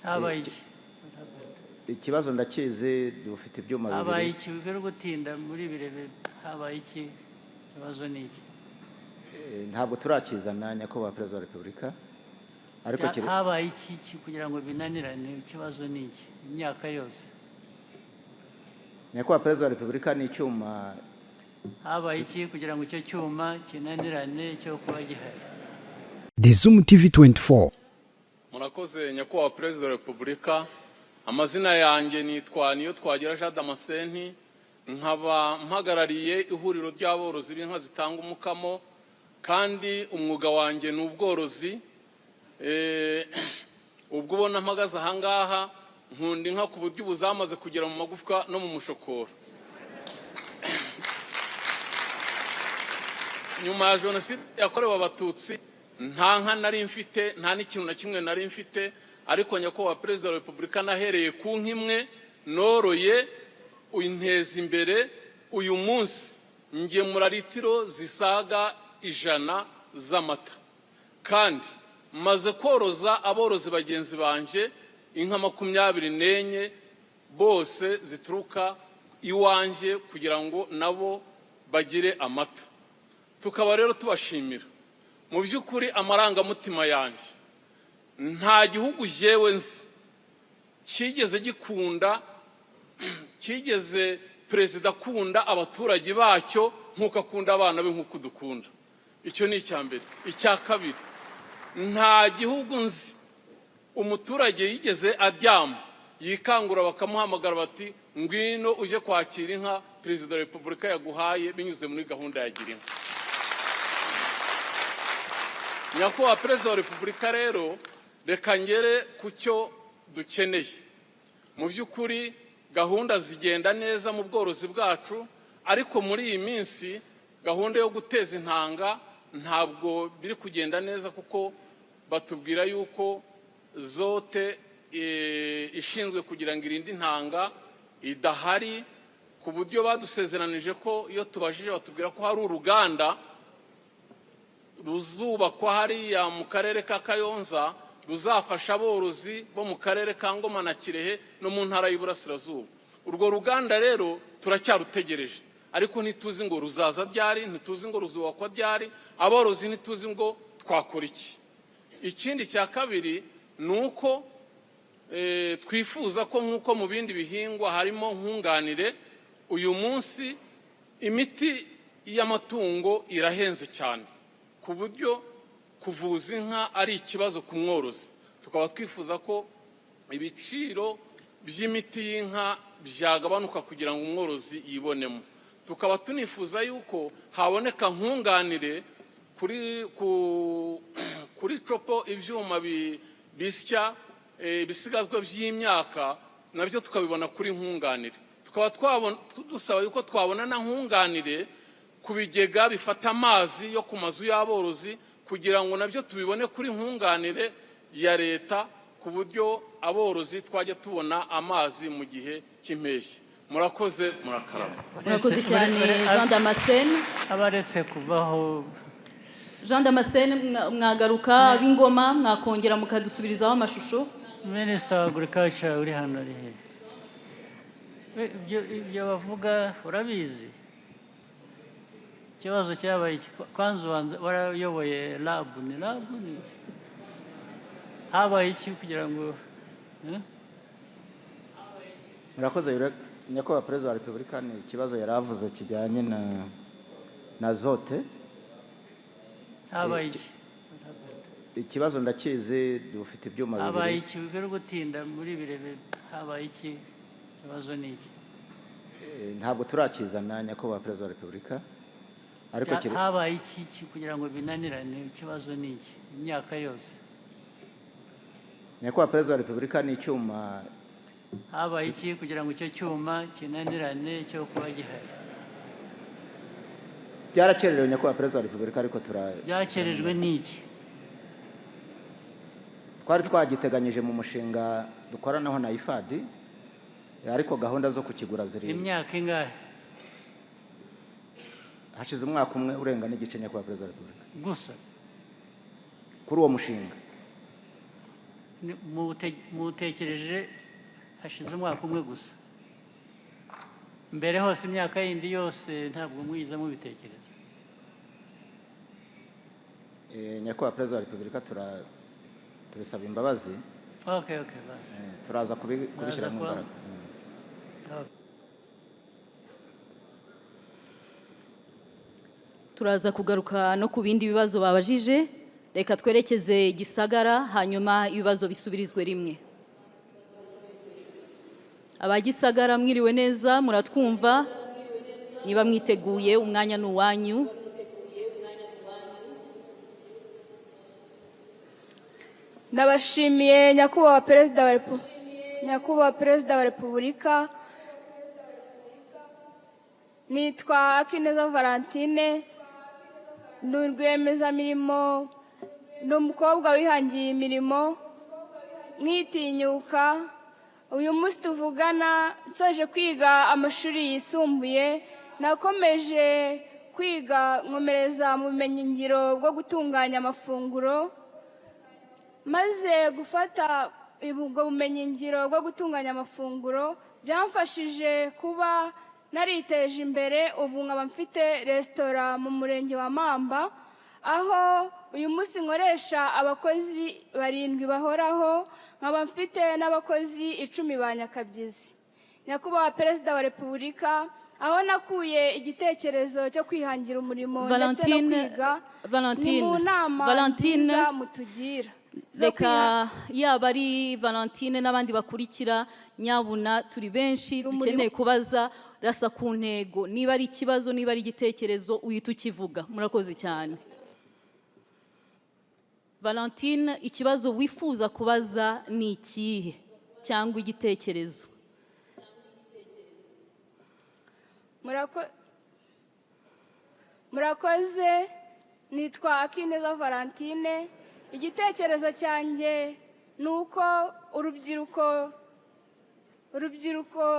habaye iki ikibazo ndakizi dufite ibyuma bibiri habaye iki bigera gutinda muri birebe habaye iki ikibazo ni iki ntabwo turakizana nyakubahwa perezida wa repubulika ariko habaye iki kugira ngo binanirane ikibazo ni iki imyaka yose nyakubahwa perezida wa repubulika ni icyuma habaye iki kugira ngo icyo cyuma kinanirane cyo kuba gihari The Zoom TV 24. Murakoze nyakubahwa perezida wa repubulika amazina yanjye nitwa niyo twagira Jean Damascene nkaba mpagarariye ihuriro ry'aborozi b'inka zitanga umukamo kandi umwuga wanjye n'ubworozi ubwo ubona mpagaze ahangaha nkunda inka ku buryo ubuzamaze kugera mu magufwa no mu mushokoro nyuma ya jenoside yakorewe abatutsi nta nka nari mfite nta n'ikintu na kimwe nari mfite ariko nyakubahwa perezida wa repubulika nahereye ku nka imwe noroye inteza imbere uyu munsi ngemura litiro zisaga 100 z'amata kandi maze koroza aborozi bagenzi banje inka 24 bose zituruka iwanje kugira ngo nabo bagire amata tukaba rero tubashimira mu by'ukuri amarangamutima yanjye nta gihugu jewe nzi kigeze gikunda kigeze perezida akunda abaturage bacyo nkuko akunda abana be nkuko dukunda icyo ni icyambere icya kabiri nta gihugu nzi umuturage yigeze aryama yikangura bakamuhamagara bati ngwino uje kwakira inka perezida wa repubulika yaguhaye binyuze muri gahunda ya Girinka nyakubahwa perezida wa repubulika rero reka ngere ku cyo dukeneye mu by'ukuri gahunda zigenda neza mu bworozi bwacu ariko muri iyi minsi gahunda yo guteza intanga ntabwo biri kugenda neza kuko batubwira yuko zote ishinzwe kugira ngo irinde intanga idahari ku buryo badusezeranije ko iyo tubajije batubwira ko hari uruganda ruzubakwa hariya mu karere ka Kayonza ruzafasha aborozi bo mu karere ka Ngoma na Kirehe no mu ntara y'Iburasirazuba urwo ruganda rero turacyarutegereje ariko ntituzi ngo ruzaza ryari ntituzi ngo ruzubakwa ryari aborozi ntituzi ngo twakora iki ikindi cya kabiri nuko twifuza ko nkuko mu bindi bihingwa harimo nkunganire uyu munsi imiti y'amatungo irahenze cyane ku buryo kuvuza inka ari ikibazo ku mworozi tukaba twifuza ko ibiciro by'imiti y'inka byagabanuka kugira ngo umworozi yibonemo tukaba tunifuza yuko haboneka nkunganire kuri copo ibyuma bisya bisigazwa by'imyaka nabyo tukabibona kuri nkunganire tukaba dusaba yuko twabona na nkunganire ku bigega bifata amazi yo ku mazu y'aborozi kugira ngo nabyo tubibone kuri nkunganire ya leta ku buryo aborozi twajya tubona amazi mu gihe cy'impeshyi murakoze murakarama murakoze cyane Jean Damascene abaretse kuvaho Jean Damascene mwagaruka b'Ingoma mwakongera mukadusubirizaho amashusho Minister of Agriculture uri hano rihe ibyo bavuga urabizi ikibazo cyabaye kwanza warayoboye lab ni habaye iki kugira ngo murakoze nyakubahwa perezida wa repubulika ni ikibazo yaravuze kijyanye na zote habaye iki ikibazo ndakizi dufite ibyuma bibiri habaye iki bigera gutinda muri birebe habaye iki ikibazo ni iki ntabwo turakizana nyakubahwa perezida wa repubulika ariko habaye iki kugira ngo binanirane ikibazo ni iki imyaka yose nyakubahwa perezida wa repubulika ni icyuma habaye iki kugira ngo icyo cyuma kinanirane cyo kuba gihari byarakererewe nyakubahwa perezida wa repubulika ariko byakerejwe n'iki twari twagiteganyije mu mushinga dukoranaho na IFAD ariko gahunda zo kukigura ziri imyaka ingahe hashize umwaka umwe urenga n'igice nyakubahwa perezida wa repubulika gusa kuri uwo mushinga mutekereje hashize umwaka umwe gusa, mbere hose imyaka yindi yose ntabwo mwiza mubitekereza. Nyakubahwa Perezida wa Repubulika turasaba imbabazi. Okay, basi. Turaza kubishyira mu mbaraga. Turaza kugaruka no ku bindi bibazo babajije. Reka twerekeze Gisagara hanyuma ibibazo bisubirizwe rimwe. Abagisagara mwiriwe neza, muratwumva? Niba mwiteguye umwanya n'uwanyu. Ndabashimiye Nyakubahwa Perezida wa Repubulika. Nitwa Akineza Valentine, ni rwiyemezamirimo, ni umukobwa wihangiye imirimo, mwitinyuka. Uyu munsi tuvugana nsoje kwiga amashuri yisumbuye, nakomeje kwiga nkomereza mu bumenyingiro bwo gutunganya amafunguro. Maze gufata ubwo bumenyingiro bwo gutunganya amafunguro byamfashije kuba nariteje imbere. Ubu nkaba mfite resitora mu murenge wa Mamba, aho uyu munsi nkoresha abakozi 7 bahoraho, nkaba mfite n'abakozi 10 ba Nyakabyizi. Nyakubahwa Perezida wa Repubulika, aho nakuye igitekerezo cyo kwihangira umurimo ndetse no kwiga ni mu nama nziza mutugira. Reka yaba ari Valentine n'abandi bakurikira, nyabuna turi benshi dukeneye kubaza, rasa ku ntego. Niba ari ikibazo, niba ari igitekerezo, uhita ukivuga. Murakoze cyane. Valentine, ikibazo wifuza kubaza ni ikihe cyangwa igitekerezo? Murakoze. Nitwa Akineza Valentine. Igitekerezo cyanjye ni uko urubyiruko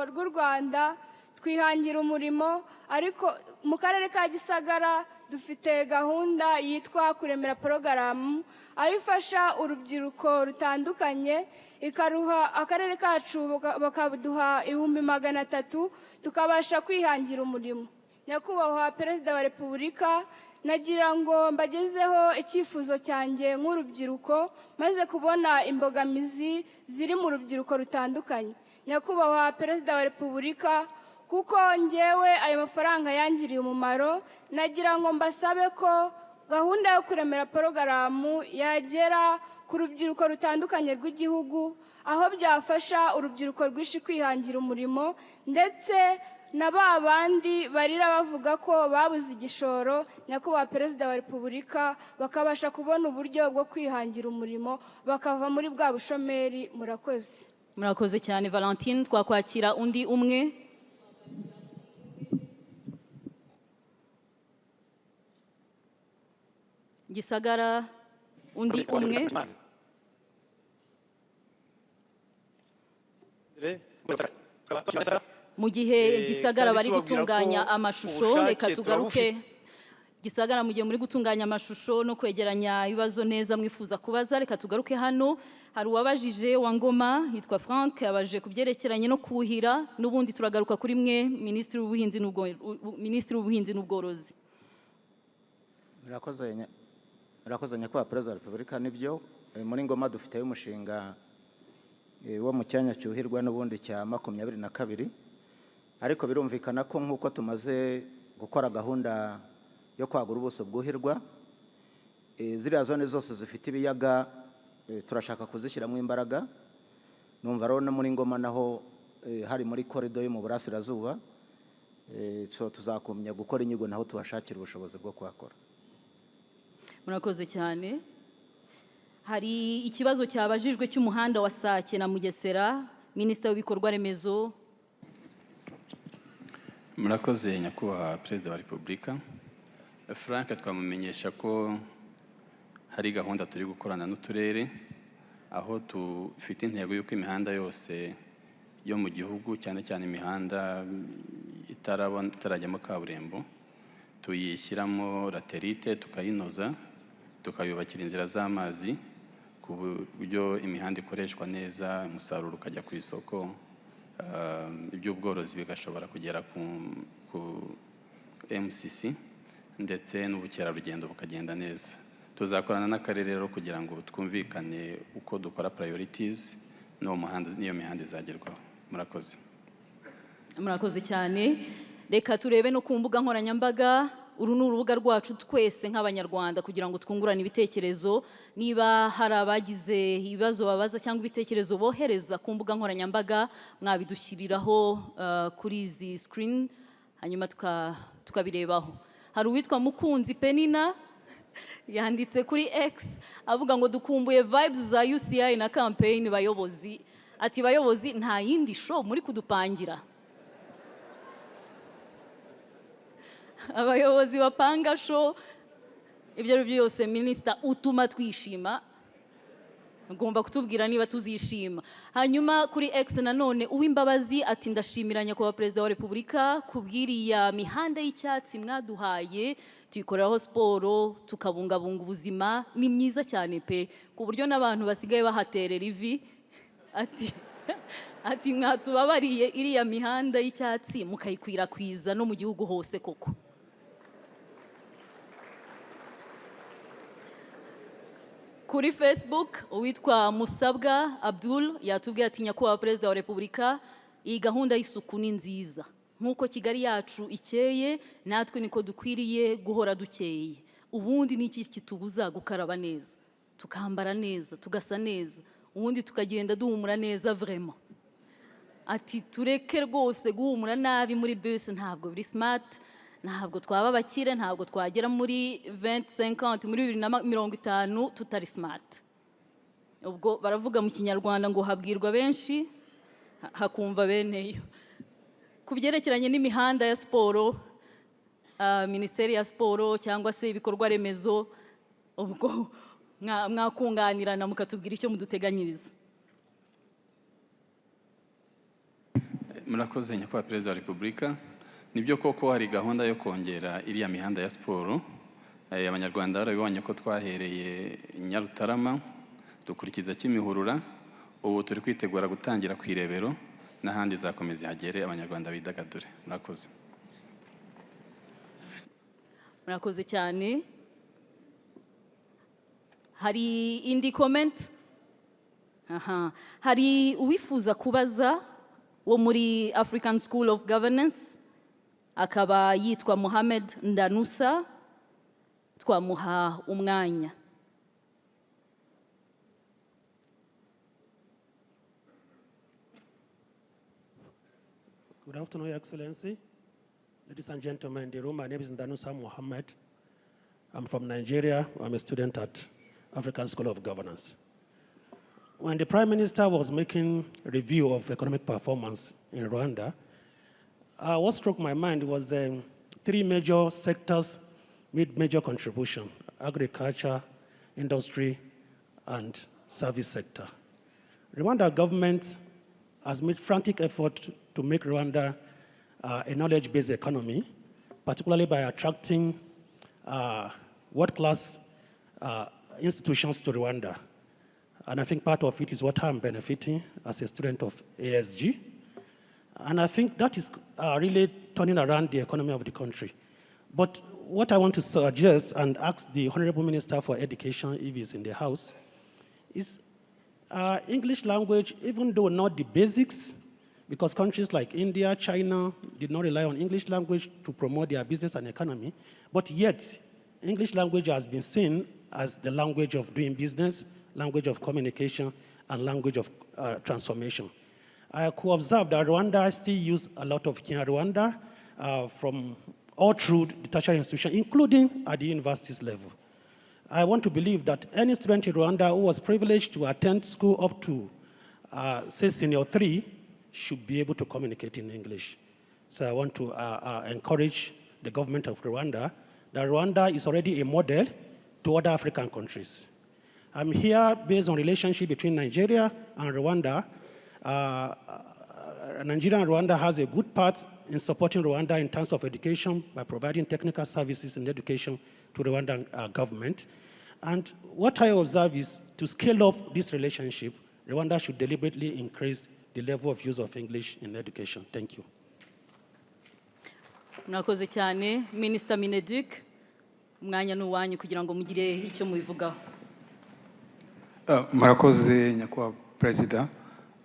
rw'u Rwanda twihangira umurimo, ariko mu karere ka Gisagara dufite gahunda yitwa kuremera porogaramu, aho ifasha urubyiruko rutandukanye, ikaruha akarere kacu bakaduha 300,000 tukabasha kwihangira umurimo. Nyakubahwa Perezida wa Repubulika, nagira ngo mbagezeho icyifuzo cyanjye nk'urubyiruko maze kubona imbogamizi ziri mu rubyiruko rutandukanye. Nyakubahwa Perezida wa Repubulika, kuko ngewe ayo mafaranga yangiriye umumaro, nagira ngo mbasabe ko gahunda yo kuremera porogaramu yagera ku rubyiruko rutandukanye rw'igihugu, aho byafasha urubyiruko rwinshi kwihangira umurimo, ndetse na ba bandi barira bavuga ko babuze igishoro, Nyakubahwa Perezida wa Repubulika bakabasha kubona uburyo bwo kwihangira umurimo, bakava muri bwa bushomeri. Murakoze. Murakoze cyane Valentine. Twakwakira undi umwe. Gisagara, undi umwe. Mu gihe Gisagara bari gutunganya amashusho, reka tugaruke. Gisagara mu gihe muri gutunganya amashusho no kwegeranya ibibazo neza mwifuza kubaza, reka tugaruke hano. Hari uwabajije wa Ngoma, yitwa Frank, abaje kubyerekeranye no kuhira, n'ubundi turagaruka kuri mwe Minisitiri w'Ubuhinzi n'Ubworozi. Murakoze Nyakubahwa Perezida wa Repubulika. Nibyo, muri Ngoma dufite umushinga wo mu cyanya cyuhirwa n'ubundi cya 22, ariko birumvikana ko nk'uko tumaze gukora gahunda yo kwagura ubuso bwuhirwa, ziriya zone zose zifite ibiyaga turashaka kuzishyiramo imbaraga. Numva rero no muri Ngoma naho hari muri korido yo mu burasirazuba, tuzakumya gukora inyigo naho tubashakira ubushobozi bwo kuhakora. Murakoze cyane. Hari ikibazo cyabajijwe cy'umuhanda wa Sake na Mugesera, Minisitiri w'ibikorwa remezo. Murakoze Nyakubahwa Perezida wa Repubulika. Frank, twamumenyesha ko hari gahunda turi gukorana n'uturere, aho tufite intego y'uko imihanda yose yo mu gihugu, cyane cyane imihanda itarajyamo kaburimbo, tuyishyiramo laterite, tukayinoza, tukayubakira inzira z'amazi, ku buryo imihanda ikoreshwa neza, umusaruro ukajya ku isoko, iby'ubworozi bigashobora kugera ku MCC, ndetse n'ubukerarugendo bukagenda neza. Tuzakorana n'akarere rero kugira ngo twumvikane uko dukora priorities n'iyo mihanda izagerwaho. Murakoze. Murakoze cyane. Reka turebe no ku mbuga nkoranyambaga. Uru ni urubuga rwacu twese nk'Abanyarwanda kugira ngo twungurane ibitekerezo. Niba hari abagize ibibazo babaza cyangwa ibitekerezo bohereza ku mbuga nkoranyambaga, mwabidushyiriraho kuri izi screen, hanyuma tukabirebaho. Hari uwitwa Mukunzi Penina yanditse kuri X avuga ngo dukumbuye vibes za UCI na campaign bayobozi. Ati bayobozi, nta yindi show muri kudupangira? Abayobozi bapanga show, ibyo ari byo byose minisita utuma twishima, ugomba kutubwira niba tuzishima. Hanyuma kuri X nanone Uwimbabazi ati ndashimira nyakubahwa Perezida wa Repubulika kubwiriya mihanda y'icyatsi mwaduhaye, tuyikoreraho siporo tukabungabunga ubuzima, ni myiza cyane pe, ku buryo n'abantu basigaye bahaterera ivi. Ati mwatubabariye iriya mihanda y'icyatsi mukayikwirakwiza no mu gihugu hose koko. Kuri Facebook uwitwa Musabwa Abdul yatubwiye ati nyakubahwa Perezida wa Repubulika, iyi gahunda y'isuku ni nziza. Nk'uko Kigali yacu ikeye, natwe niko dukwiriye guhora dukeye. Ubundi ni iki kitubuza gukaraba neza, tukambara neza, tugasa neza, ubundi tukagenda duhumura neza vraiment. Ati tureke rwose guhumura nabi muri bus, ntabwo biri smart, ntabwo twaba bakire, ntabwo twagera muri 2050 muri 2050 tutari smart. Ubwo baravuga mu Kinyarwanda ngo habwirwa benshi hakumva beneyo. Ku byerekeranye n'imihanda ya siporo, Minisiteri ya Siporo cyangwa se ibikorwa remezo, ubwo mwakunganirana mukatubwira icyo muduteganyiriza. Murakoze nyakubahwa Perezida wa Repubulika. Nibyo koko hari gahunda yo kongera iriya mihanda ya siporo. Abanyarwanda barabibonye ko twahereye Nyarutarama dukurikiza Kimihurura, ubu turi kwitegura gutangira ku Irebero n'ahandi zakomeza hagere abanyarwanda bidagadure. Murakoze. Murakoze cyane. Hari indi comment? Hari uwifuza kubaza wo muri African School of Governance, akaba yitwa Mohamed Ndanusa, twamuha umwanya. Good afternoon, Your Excellency. Ladies and gentlemen in the room, my name is Ndanusa Mohammed. I'm from Nigeria. I'm a student at African School of Governance. When the Prime Minister was making a review of economic performance in Rwanda, what struck my mind was 3 major sectors made major contribution: agriculture, industry, and service sector. Rwanda government has made frantic effort to make Rwanda a knowledge-based economy, particularly by attracting world-class institutions to Rwanda. And I think part of it is what I'm benefiting as a student of ASG. And I think that is really turning around the economy of the country. But what I want to suggest and ask the Honorable Minister for Education, if he's in the House, is English language, even though not the basics, because countries like India, China did not rely on English language to promote their business and economy, but yet English language has been seen as the language of doing business, language of communication, and language of transformation. I could observe that Rwanda still use a lot of Kinyarwanda from all through the tertiary institution, including at the universities level. I want to believe that any student in Rwanda who was privileged to attend school up to, say, senior 3, should be able to communicate in English. So I want to encourage the government of Rwanda that Rwanda is already a model to other African countries. I'm here based on relationship between Nigeria and Rwanda. Nigeria and Rwanda has a good part in supporting Rwanda in terms of education by providing technical services in education to the Rwandan government. And what I observe is to scale up this relationship, Rwanda should deliberately increase the level of use of English in education. Thank you. Murakoze cyane, Minister Mineduc, umwanya n'uwanyu kugira ngo mugire icyo mubivugaho. Murakoze nyakubahwa Perezida,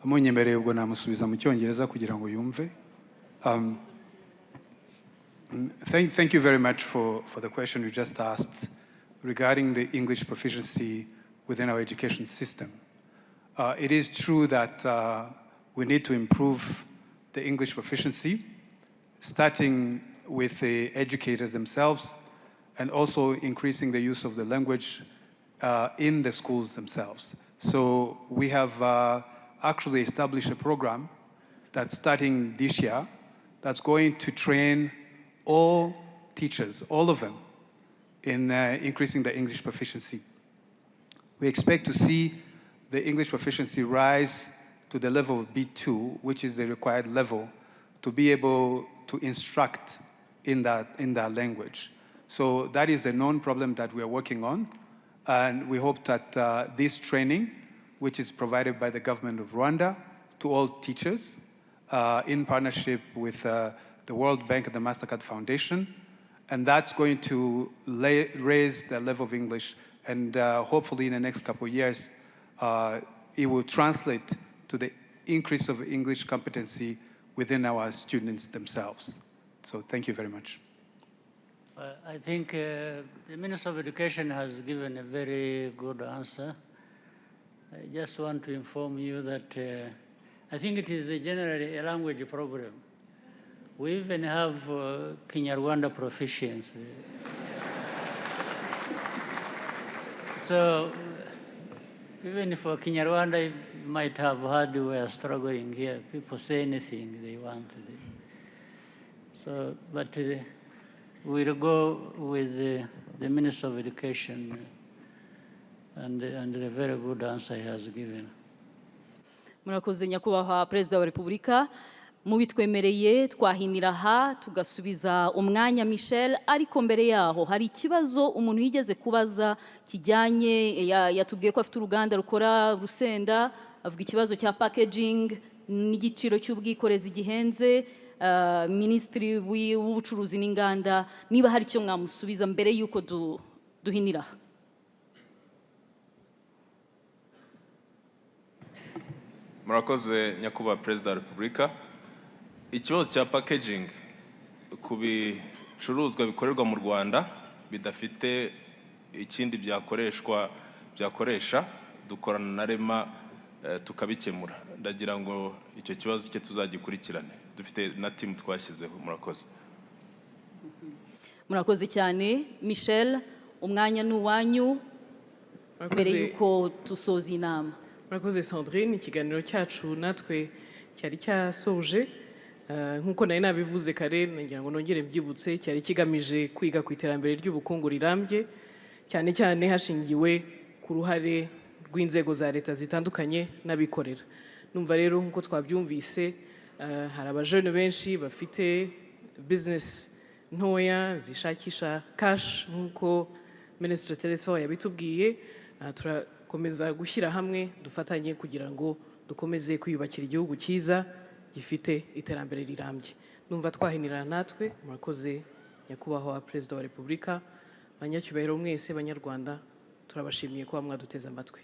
munyemereye ubwo namusubiza mu Cyongereza kugira ngo yumve. Thank you very much for the question you just asked regarding the English proficiency within our education system. It is true that we need to improve the English proficiency, starting with the educators themselves and also increasing the use of the language in the schools themselves. So we have actually established a program that's starting this year that's going to train all teachers, all of them, in increasing the English proficiency. We expect to see the English proficiency rise to the level of B2, which is the required level to be able to instruct in that language. So that is a known problem that we are working on, and we hope that this training, which is provided by the government of Rwanda to all teachers in partnership with the World Bank and the MasterCard Foundation, and that's going to raise the level of English, and hopefully in the next couple of years, it will translate to the increase of English competency within our students themselves. So thank you very much. I think the Minister of Education has given a very good answer. I just want to inform you that I think it is generally a language problem. We even have Kinyarwanda proficiency. So even for Kinyarwanda, you might have heard we are struggling here. People say anything they want. So, but we'll go with the Minister of Education and the very good answer he has given. Murakoze nyakubahwa Perezida wa Repubulika, mubitwemereye twahinira aha tugasubiza umwanya Michel, ariko mbere yaho hari ikibazo umuntu yigeze kubaza kijyanye, yatubwiye ko afite uruganda rukora rusenda, avuga ikibazo cya packaging n'igiciro cy'ubwikorezi gihenze. Minisitiri w'ubucuruzi n'inganda, niba hari icyo mwamusubiza mbere yuko duhinira. Murakoze nyakubahwa Perezida wa Repubulika. Ikibazo cya packaging ku bicuruzwa bikorerwa mu Rwanda bidafite ikindi byakoresha dukorana na Rema tukabikemura. Ndagira ngo icyo kibazo cye tuzagikurikirane. Dufite na team twashyizeho. Murakoze. Murakoze cyane Michel, umwanya n'uwanyu mbere yuko tusoza inama. Murakoze Sandrine, ikiganiro cyacu natwe cyari cyasoje nkuko nari nabivuze kare, nagira ngo nongere mbyibutse, cyari kigamije kwiga ku iterambere ry'ubukungu rirambye, cyane cyane hashingiwe ku ruhare rw'inzego za leta zitandukanye n'abikorera. Numva rero nkuko twabyumvise, hari abajene benshi bafite business ntoya zishakisha cash nkuko Minister Telesfo yabitubwiye. Turakomeza gushyira hamwe dufatanye kugira ngo dukomeze kwiyubakira igihugu cyiza gifite iterambere rirambye. Numva twahinira natwe. Murakoze nyakubahwa Perezida wa Repubulika, banyacyubahiro mwese banyarwanda, turabashimiye kuba mwaduteze amatwi.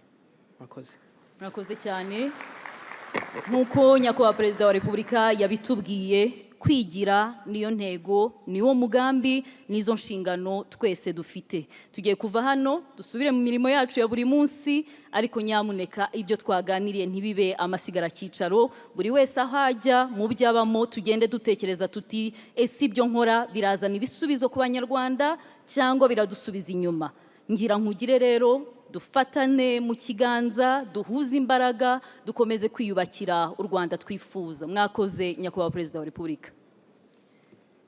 Murakoze. Murakoze cyane. Nkuko nyakubahwa Perezida wa Repubulika yabitubwiye, kwigira niyo ntego, niwo mugambi, nizo nshingano twese dufite. Tugiye kuva hano dusubire mu mirimo yacu ya buri munsi, ariko nyamuneka ibyo twaganiriye ntibibe amasigara cyicaro. Buri wese aho ajya mu byabamo tugende dutekereza tuti ese ibyo nkora birazana ibisubizo ku banyarwanda cyangwa biradusubiza inyuma. Ngira nkugire rero dufatane mu kiganza, duhuze imbaraga, dukomeze kwiyubakira u Rwanda twifuza. Mwakoze nyakubahwa Perezida wa Repubulika.